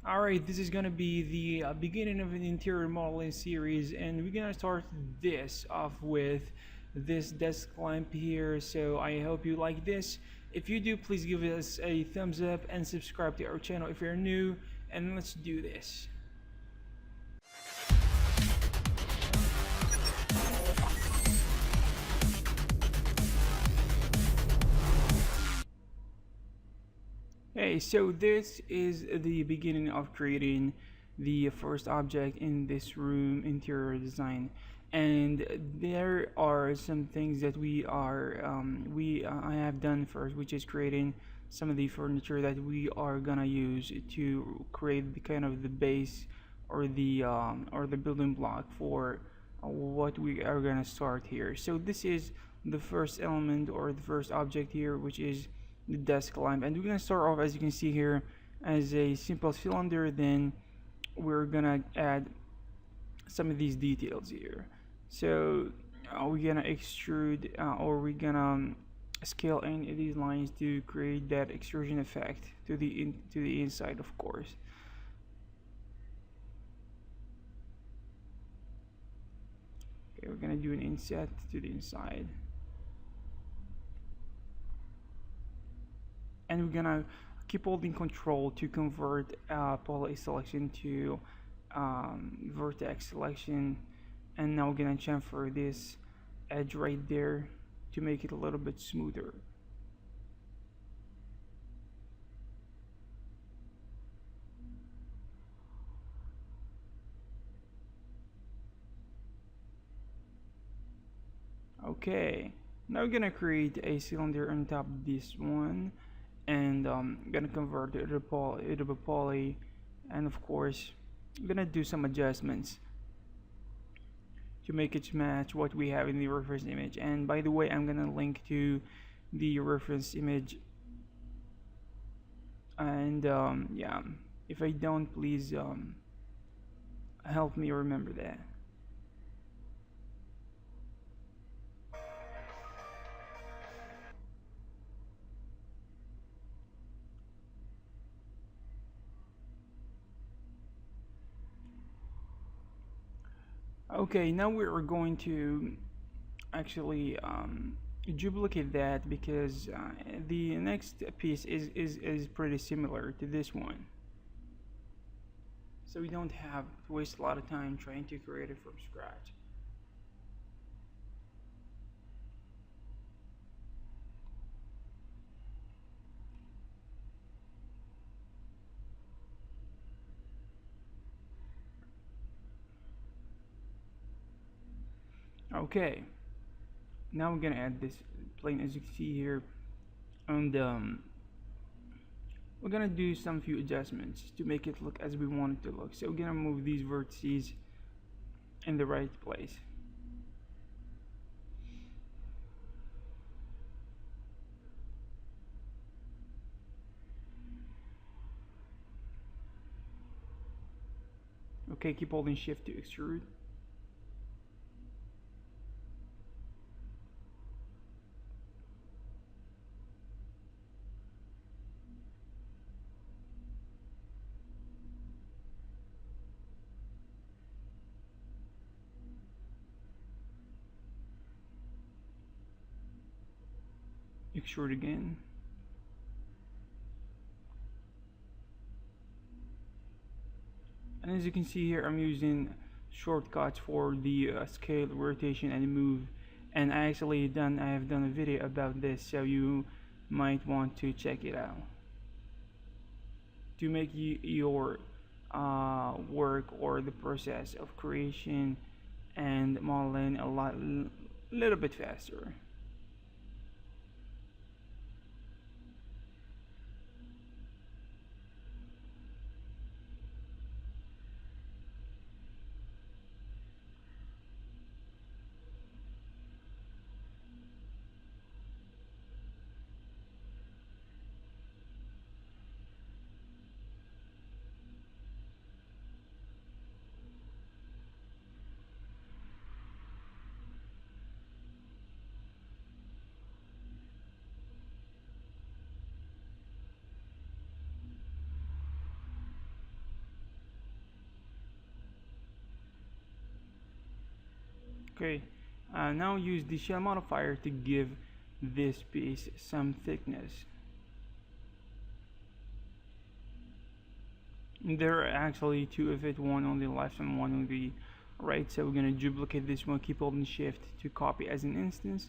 Alright, this is gonna be the beginning of an interior modeling series, and we're gonna start this off with this desk lamp here. So I hope you like this. If you do, please give us a thumbs up and subscribe to our channel if you're new, and let's do this. Hey, so this is the beginning of creating the first object in this room interior design, and there are some things that I have done first, which is creating some of the furniture that we are gonna use to create the kind of the base or the building block for what we are gonna start here. So this is the first element or the first object here, which is the desk lamp, and we're gonna start off, as you can see here, as a simple cylinder. Then we're gonna add some of these details here. So we're gonna extrude or we're gonna scale in these lines to create that extrusion effect to the inside, of course. Okay, we're gonna do an inset to the inside, and we're gonna keep holding control to convert poly selection to vertex selection. And now we're gonna chamfer this edge right there to make it a little bit smoother. Okay, now we're gonna create a cylinder on top of this one, and gonna convert it to poly, and of course I'm gonna do some adjustments to make it match what we have in the reference image. And by the way, I'm gonna link to the reference image, and yeah, if I don't, please help me remember that. Okay, now we're going to actually duplicate that, because the next piece is pretty similar to this one, so we don't have to waste a lot of time trying to create it from scratch. Okay, now we're gonna add this plane, as you can see here, and we're gonna do some few adjustments to make it look as we want it to look. So we're gonna move these vertices in the right place. Okay, keep holding shift to extrude. Extrude again. And as you can see here, I'm using shortcuts for the scale, rotation, and move. And I have done a video about this, so you might want to check it out to make your work or the process of creation and modeling little bit faster. Okay, now use the shell modifier to give this piece some thickness. There are actually two of it, one on the left and one on the right, so we're going to duplicate this one, keep holding shift to copy as an instance.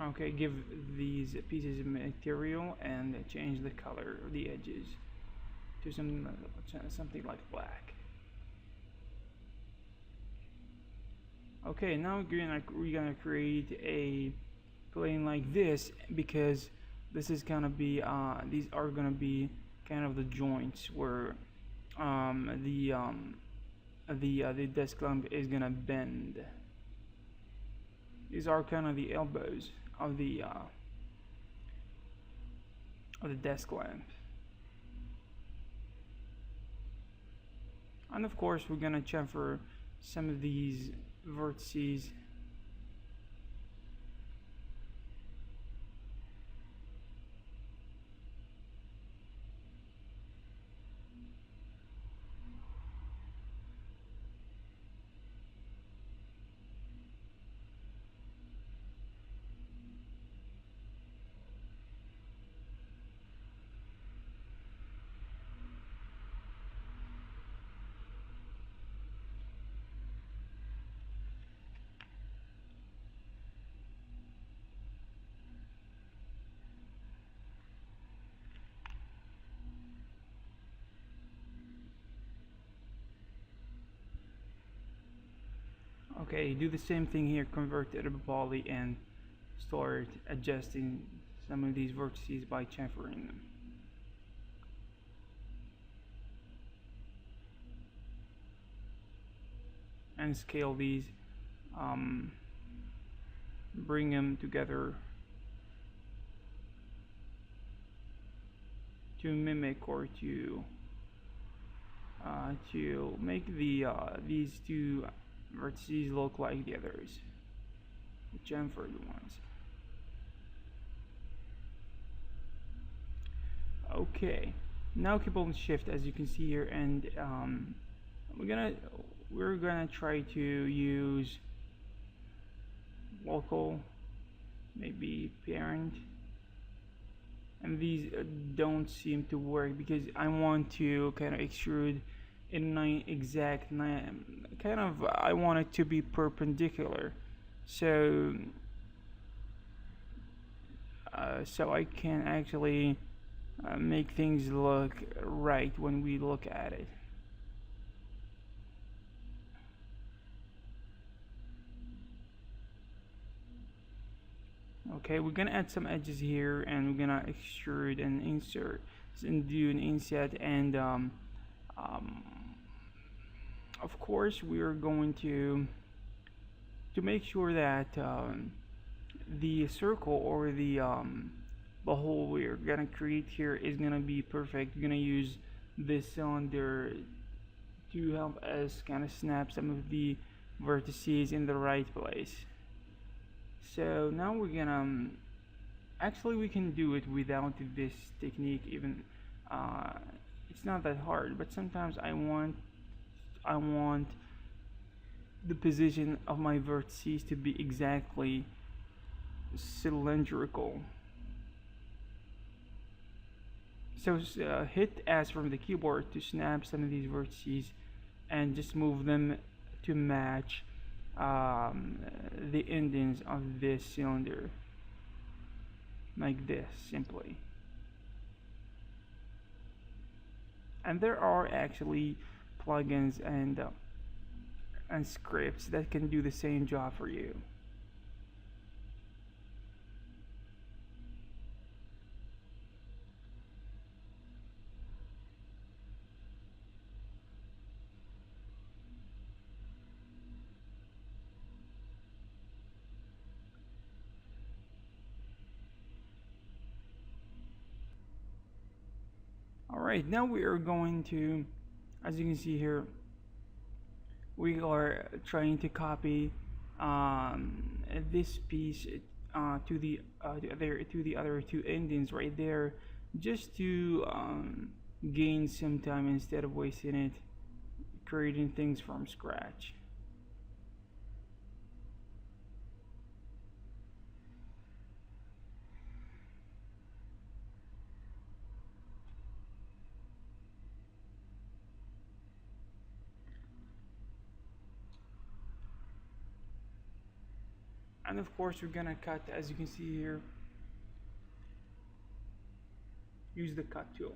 Okay, give these pieces of material and change the color of the edges to something like black. Okay, now we're gonna create a plane like this, because this is gonna be these are gonna be kind of the joints where the desk lamp is gonna bend. These are kind of the elbows of the desk lamp. And of course we're gonna chamfer some of these vertices. Okay, do the same thing here, convert it to poly and start adjusting some of these vertices by chamfering them. And scale these, bring them together to mimic or to make these two vertices look like the others, the chamfered ones. Okay, now keep on shift as you can see here, and we're gonna try to use local, maybe parent, and these don't seem to work because I want to kind of extrude in I want it to be perpendicular, so I can actually make things look right when we look at it. Okay, we're gonna add some edges here, and we're gonna extrude and insert and do an inset, and of course we are going to make sure that the circle or the hole we're gonna create here is gonna be perfect. We're gonna use this cylinder to help us kind of snap some of the vertices in the right place. So now we're gonna actually we can do it without this technique even. It's not that hard, but sometimes I want the position of my vertices to be exactly cylindrical. So hit S from the keyboard to snap some of these vertices and just move them to match the endings of this cylinder, like this, simply. And there are actually plugins and scripts that can do the same job for you. Alright, now we are going to, as you can see here, we are trying to copy this piece to the other two endings right there, just to gain some time instead of wasting it creating things from scratch. And of course we're gonna cut, as you can see here, use the cut tool.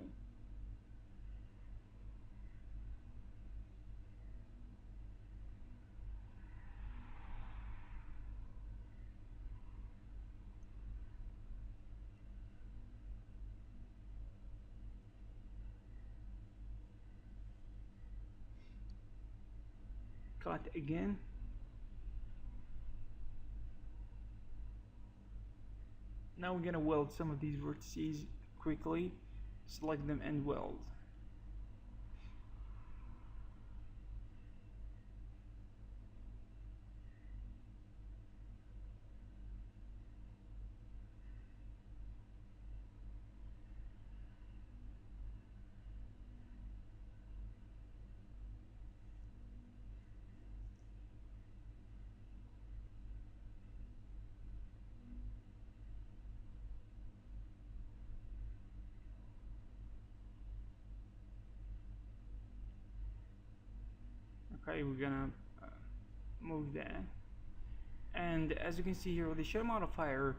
Cut again. Now we're gonna weld some of these vertices quickly, select them and weld. Okay, we're gonna move that. And as you can see here, the shadow modifier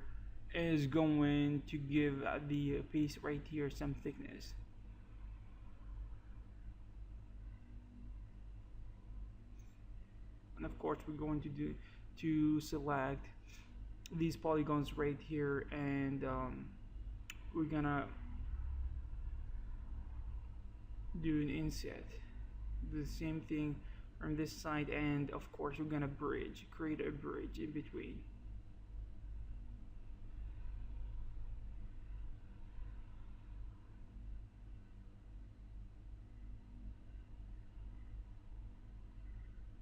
is going to give the piece right here some thickness. And of course we're going to select these polygons right here, and we're gonna do an inset, the same thing from this side, and of course we're gonna create a bridge in between.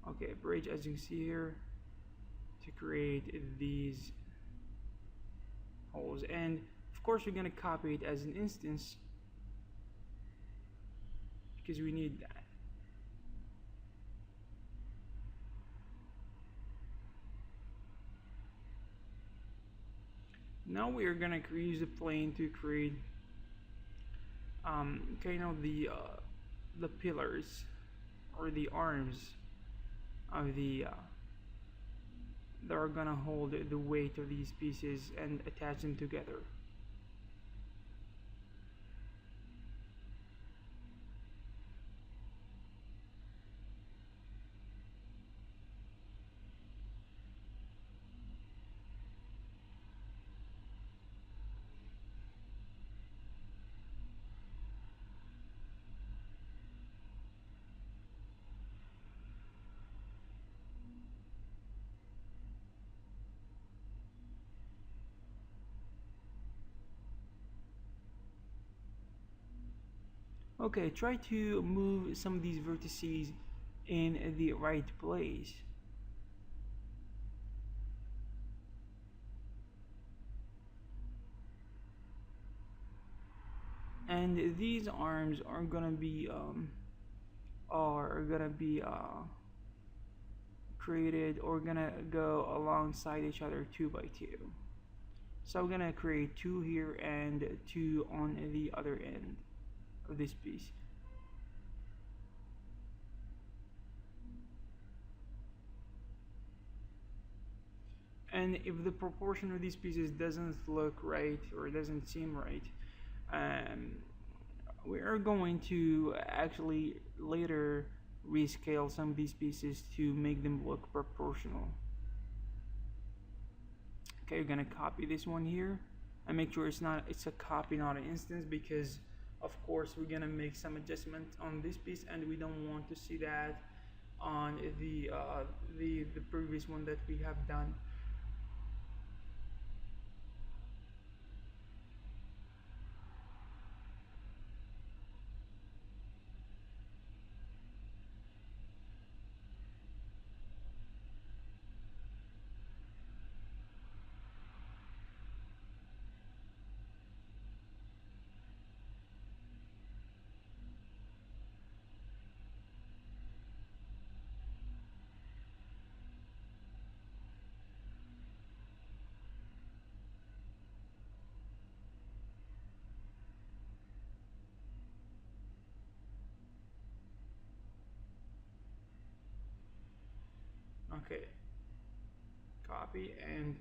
Okay, a bridge, as you can see here, to create these holes. And of course we're gonna copy it as an instance because we need that. Now we are gonna use the plane to create kind of the pillars or the arms of the that are gonna hold the weight of these pieces and attach them together. Okay, try to move some of these vertices in the right place. And these arms are gonna be created or gonna go alongside each other 2 by 2. So I'm gonna create 2 here and 2 on the other end of this piece. And if the proportion of these pieces doesn't look right or doesn't seem right, we are going to actually later rescale some of these pieces to make them look proportional. Okay, we're gonna copy this one here and make sure it's a copy, not an instance, because of course we're gonna make some adjustment on this piece and we don't want to see that on the previous one that we have done. Okay, copy and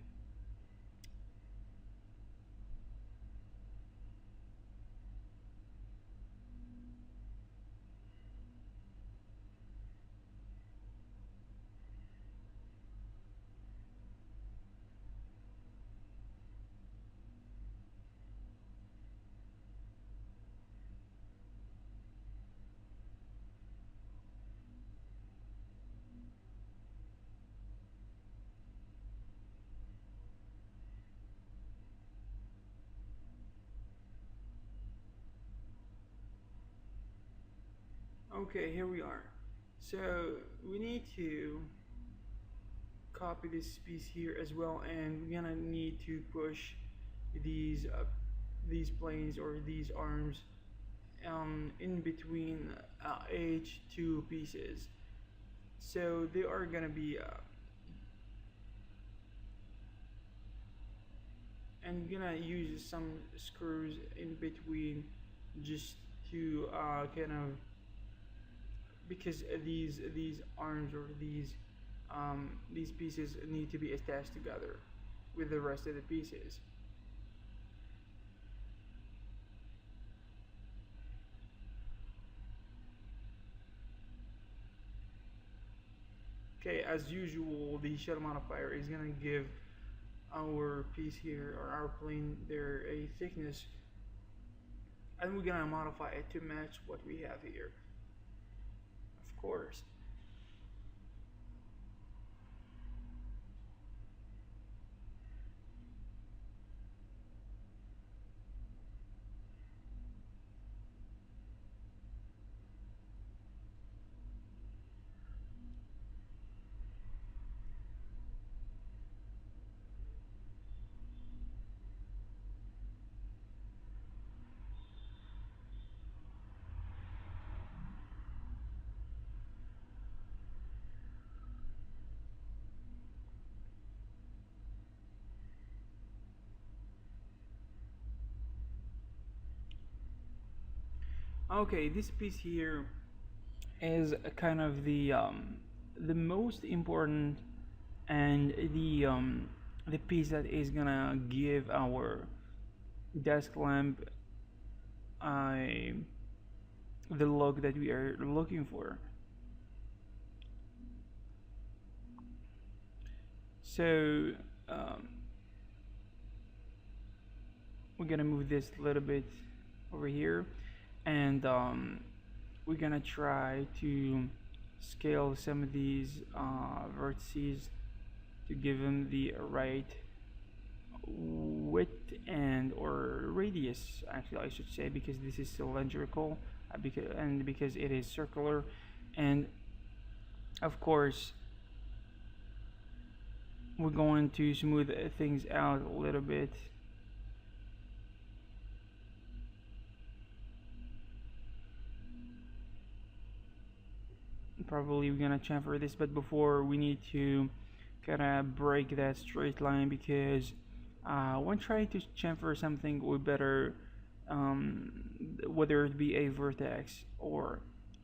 okay, here we are. So we need to copy this piece here as well, and we're gonna need to push these these planes or these arms in between H2 pieces. So they are gonna be and gonna use some screws in between just to kind of, because these arms or these pieces need to be attached together with the rest of the pieces. Okay, as usual, the shell modifier is gonna give our piece here or our plane there a thickness, and we're gonna modify it to match what we have here, of course. Okay, this piece here is kind of the most important and the piece that is gonna give our desk lamp uh, the look that we are looking for. So um, we're gonna move this a little bit over here, and we're gonna try to scale some of these vertices to give them the right width and or radius, actually I should say, because this is cylindrical, because it is circular. And of course we're going to smooth things out a little bit. Probably we're gonna chamfer this, but before we need to kind of break that straight line, because when trying to chamfer something, we better whether it be a vertex or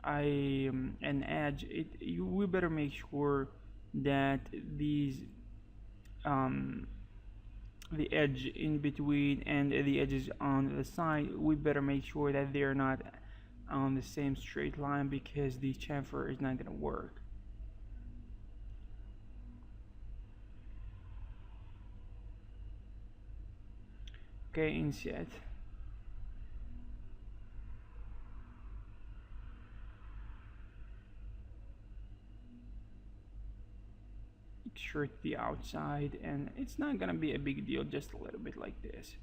an edge, we better make sure that these um, the edge in between and the edges on the side, we better make sure that they're not on the same straight line, because the chamfer is not going to work. Okay, inset. Extrude the outside, and it's not gonna be a big deal, just a little bit like this.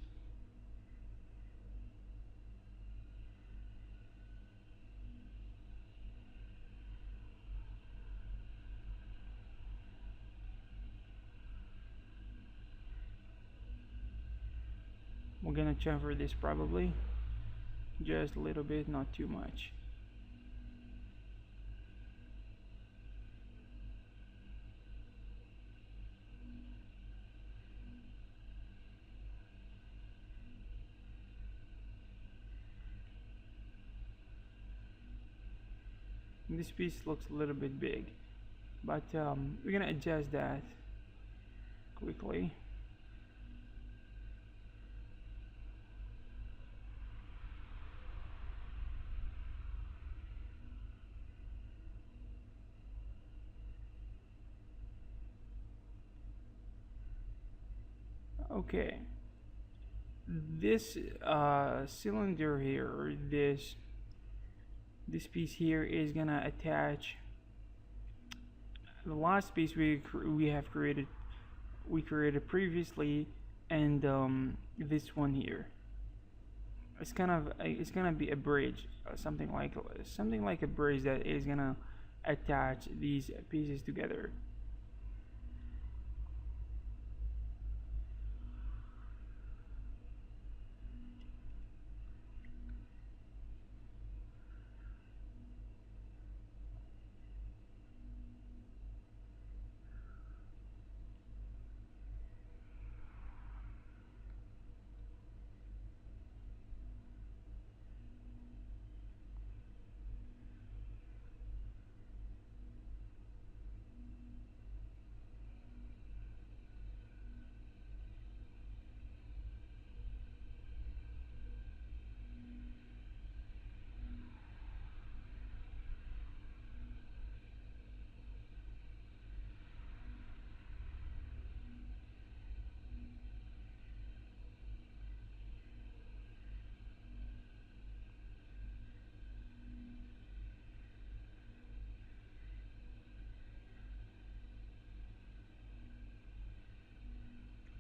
We're gonna chamfer this probably just a little bit, not too much. This piece looks a little bit big, but we're gonna adjust that quickly. Okay, this cylinder here, or this piece here, is gonna attach the last piece we have created previously, and this one here. It's gonna be a bridge, something like a bridge that is gonna attach these pieces together.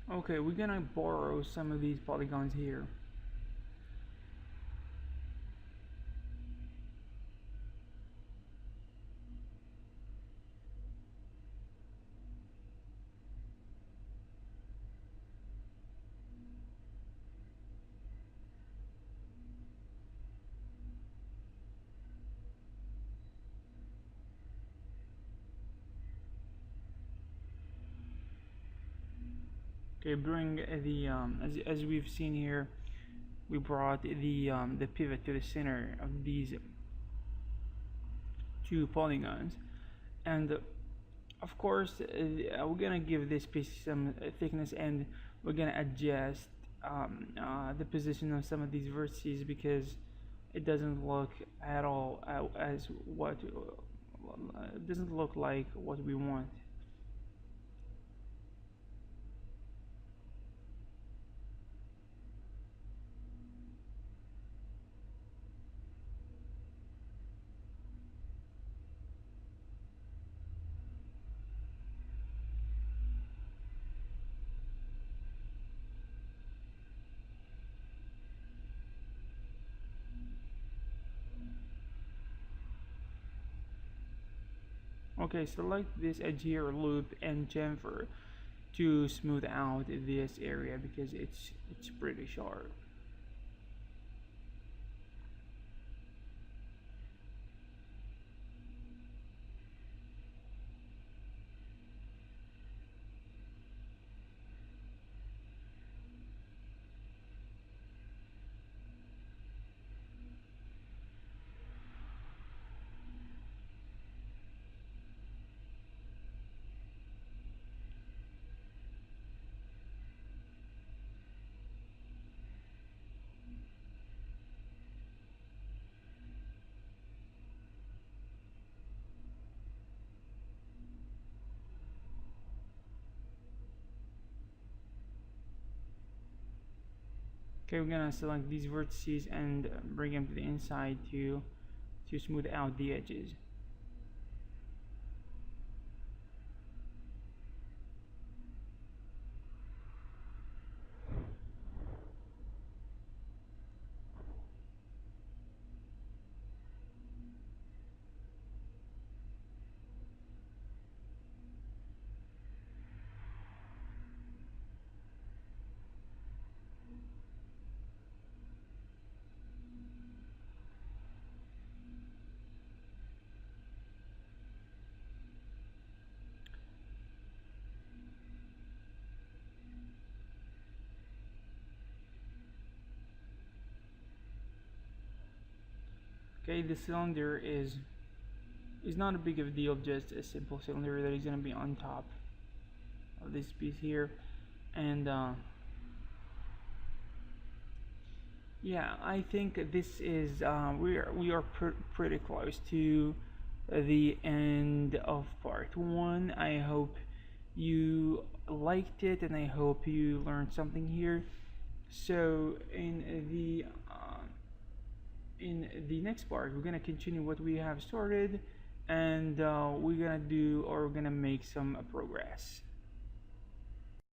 Okay, we're gonna borrow some of these polygons here. Okay, bring the as we've seen here, we brought the pivot to the center of these two polygons, and of course we're gonna give this piece some thickness, and we're gonna adjust the position of some of these vertices, because it doesn't look at all as what it doesn't look like what we want. Okay, select this edge here, loop, and chamfer to smooth out this area, because it's pretty sharp. Okay, we're gonna select these vertices and bring them to the inside to smooth out the edges. Okay, the cylinder is It's not a big of a deal, just a simple cylinder that is gonna be on top of this piece here. And yeah, I think this is we are pretty close to the end of part one. I hope you liked it, and I hope you learned something here. So in the next part, we're gonna continue what we have started, and we're gonna make some progress.